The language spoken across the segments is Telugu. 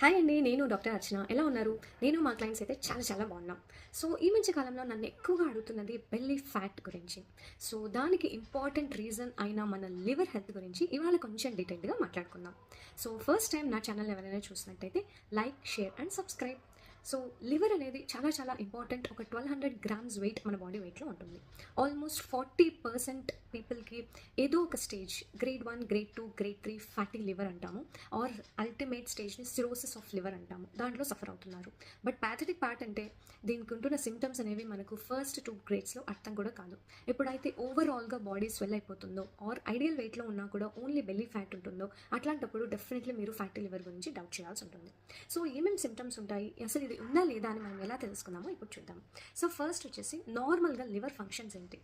హాయ్ అండి. నేను డాక్టర్ అర్చన. ఎలా ఉన్నారు? నేను మా క్లయింట్స్ అయితే చాలా బాగున్నాం. సో, ఈ మధ్య కాలంలో నన్ను ఎక్కువగా అడుగుతున్నది బెల్లీ ఫ్యాట్ గురించి. సో, దానికి ఇంపార్టెంట్ రీజన్ అయిన మన లివర్ హెల్త్ గురించి ఇవాళ కొంచెం డీటెయిల్డ్‌గా మాట్లాడుకుందాం. సో, ఫస్ట్ టైం నా ఛానల్‌ని ఎవరైనా చూసినట్టయితే like, share and subscribe. So, liver అనేది చాలా ఇంపార్టెంట్. ఒక 1200 గ్రామ్స్ వెయిట్ మన బాడీ వెయిట్‌లో ఉంటుంది. ఆల్మోస్ట్ 40% పీపుల్‌కి ఏదో ఒక stage grade 1, grade 2, grade 3 fatty liver అంటాము. ఆర్ అల్టిమేట్ స్టేజ్‌ని సిరోసిస్ ఆఫ్ లివర్ అంటాము. దాంట్లో సఫర్ అవుతున్నారు. బట్ ప్యాథటిక్ ఫ్యాట్ అంటే దీనికి ఉంటున్న సిమ్టమ్స్ అనేవి మనకు ఫస్ట్ 2 గ్రేడ్స్‌లో అర్థం కూడా కాదు. ఎప్పుడైతే ఓవరాల్‌గా బాడీ స్వెల్ అయిపోతుందో ఆర్ ఐడియల్ వెయిట్‌లో ఉన్నా కూడా ఓన్లీ బెల్లీ ఫ్యాట్ ఉంటుందో అట్లాంటప్పుడు డెఫినెట్లీ మీరు ఫ్యాటీ లివర్ గురించి డౌట్ చేయాల్సి ఉంటుంది. సో ఏమేమి సిమ్టమ్స్ ఉంటాయి, అసలు ఇది ఉందా లేదా అని మనం ఎలా తెలుసుకుందామో ఇప్పుడు చూద్దాం. సో ఫస్ట్ వచ్చేసి నార్మల్గా లివర్ ఫంక్షన్స్ ఏంటి?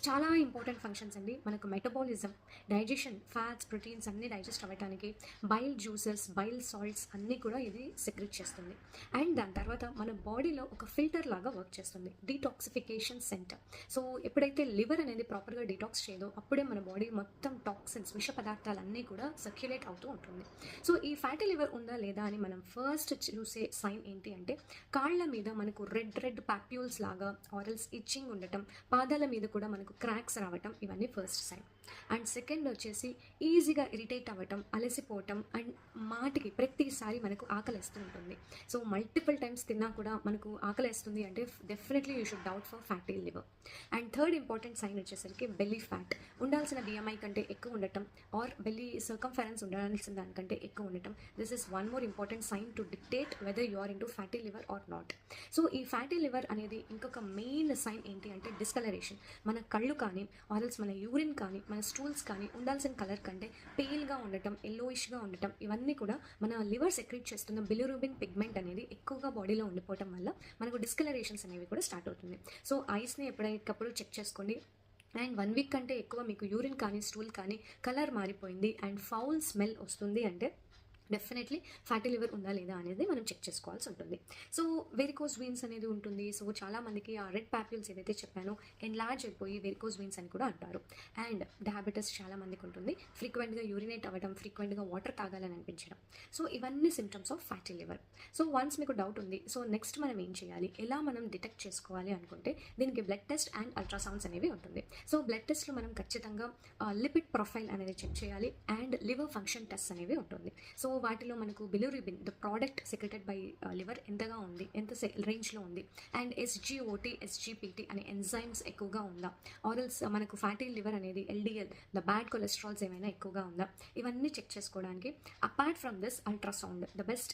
చాలా ఇంపార్టెంట్ ఫంక్షన్స్ అండి. మనకు మెటబాలిజం, డైజెషన్, ఫ్యాట్స్, ప్రోటీన్స్ అన్నీ డైజెస్ట్ అవ్వడానికి, బైల్ జ్యూసెస్, బైల్ సాల్ట్స్ అన్నీ కూడా ఇది సెక్రెట్ చేస్తుంది. అండ్ దాని తర్వాత మన బాడీలో ఒక ఫిల్టర్ లాగా వర్క్ చేస్తుంది, డీటాక్సిఫికేషన్ సెంటర్. సో ఎప్పుడైతే లివర్ అనేది ప్రాపర్గా డీటాక్స్ చేయదో అప్పుడే మన బాడీ మొత్తం టాక్సిన్స్, విష పదార్థాలన్నీ కూడా సర్క్యులేట్ అవుతూ ఉంటుంది. సో ఈ ఫ్యాటీ లివర్ ఉందా లేదా అని మనం ఫస్ట్ చూసే సైన్ ఏంటి అంటే, కాళ్ళ మీద మనకు రెడ్ పాప్యూల్స్ లాగా ఆరల్స్ ఇచ్చింగ్ ఉండటం, పాదాల మీద కూడా మనకు క్రాక్స్ రావటం, ఇవన్నీ ఫస్ట్ సైన్. అండ్ సెకండ్ వచ్చేసి ఈజీగా ఇరిటేట్ అవ్వటం, అలసిపోవటం, అండ్ మాటికి ప్రతిసారి మనకు ఆకలిస్తూ ఉంటుంది. సో మల్టిపుల్ టైమ్స్ తిన్నా కూడా మనకు ఆకలిస్తుంది అంటే definitely you should doubt for fatty liver. And third important sign వచ్చేసరికి బెల్లీ ఫ్యాట్ ఉండాల్సిన బిఎంఐ కంటే ఎక్కువ ఉండటం ఆర్ బెల్లీ సర్కంఫరెన్స్ ఉండాల్సిన దానికంటే ఎక్కువ ఉండటం. This is one more important sign to dictate whether you are into fatty liver or not. So ఈ ఫ్యాటీ లివర్ అనేది ఇంకొక మెయిన్ సైన్ ఏంటి అంటే డిస్కలరేషన్. మన కళ్ళు కానీ ఆర్ఎల్స్ మన యూరిన్ కానీ మన స్టూల్స్ కానీ ఉండాల్సిన కలర్ కంటే పేల్గా ఉండటం, ఎల్లోయిష్గా ఉండటం, ఇవన్నీ కూడా మన లివర్ సెక్రెట్ చేస్తున్న బిలిరూబిన్ పిగ్మెంట్ అనేది ఎక్కువగా బాడీలో ఉండిపోవటం వల్ల మనకు డిస్కలరేషన్స్ అనేవి కూడా స్టార్ట్ అవుతుంది. సో ఐస్ని ఎప్పటికప్పుడు చెక్ చేసుకోండి. అండ్ 1 వీక్ కంటే ఎక్కువ మీకు యూరిన్ కానీ స్టూల్ కానీ కలర్ మారిపోయింది అండ్ ఫౌల్ స్మెల్ వస్తుంది అంటే డెఫినెట్లీ ఫ్యాటీ లివర్ ఉందా లేదా అనేది మనం చెక్ చేసుకోవాల్సి ఉంటుంది. సో వెరికోస్ వీన్స్ అనేది ఉంటుంది. సో చాలామందికి ఆ రెడ్ ప్యాప్యూల్స్ ఏదైతే చెప్పానో ఎన్లార్జ్ అయిపోయి వెరికోస్ వీన్స్ అని కూడా అంటారు. అండ్ డయాబెటీస్ చాలామందికి ఉంటుంది. ఫ్రీక్వెంట్గా యూరినేట్ అవ్వడం, ఫ్రీక్వెంట్గా వాటర్ తాగాలని అనిపించడం. సో ఇవన్నీ symptoms of fatty liver. So once మీకు డౌట్ ఉంది, సో నెక్స్ట్ మనం ఏం చేయాలి, ఎలా మనం డిటెక్ట్ చేసుకోవాలి అనుకుంటే దీనికి బ్లడ్ టెస్ట్ అండ్ అల్ట్రాసౌండ్స్ అనేవి ఉంటుంది. సో బ్లడ్ టెస్ట్లో మనం ఖచ్చితంగా లిపిడ్ ప్రొఫైల్ అనేది చెక్ చేయాలి అండ్ లివర్ ఫంక్షన్ టెస్ట్ అనేవి ఉంటుంది. సో వాటిలో మనకు bilirubin, the product secreted by liver ఎంతగా ఉంది, ఎంత రేంజ్లో ఉంది, అండ్ ఎస్జిఓటి, ఎస్జిపిటి అనే ఎంజైమ్స్ ఎక్కువగా ఉందా, ఆరల్స్ మనకు ఫ్యాటీ లివర్ అనేది ఎల్డిఎల్, ద బ్యాడ్ కొలెస్ట్రాల్స్ ఏమైనా ఎక్కువగా ఉందా, ఇవన్నీ చెక్ చేసుకోవడానికి apart from this ultrasound the best